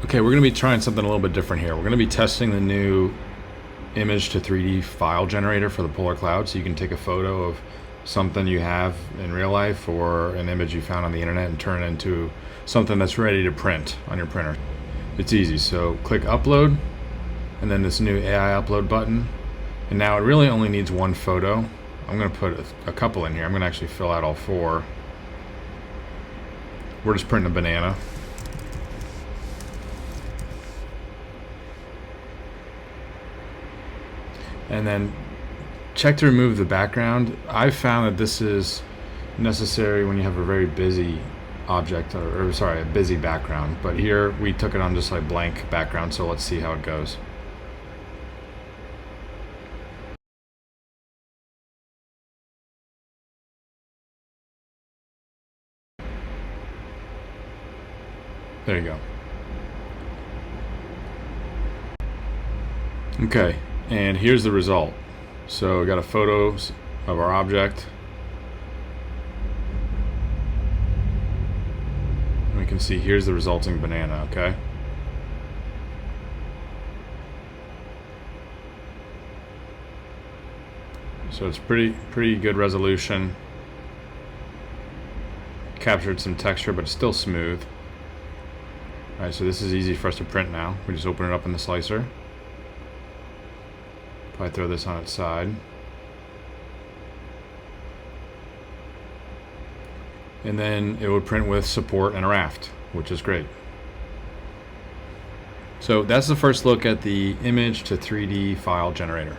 Okay, we're going to be trying something a little bit different here. We're going to be testing the new image to 3D file generator for the Polar Cloud, so you can take a photo of something you have in real life or an image you found on the internet and turn it into something that's ready to print on your printer. It's easy, so click upload and then this new AI upload button, and now it really only needs one photo. I'm going to put a couple in here. I'm going to actually fill out all four. We're just printing a banana. And then check to remove the background. I've found that this is necessary when you have a very busy object, or sorry, a busy background. But here we took it on just like blank background, so let's see how it goes. There you go. Okay, and here's the result. So we got a photo of our object. And we can see here's the resulting banana, okay? So it's pretty good resolution. Captured some texture, but it's still smooth. Alright, so this is easy for us to print now. We just open it up in the slicer. Probably throw this on its side. And then it would print with support and a raft, which is great. So that's the first look at the image to 3D file generator.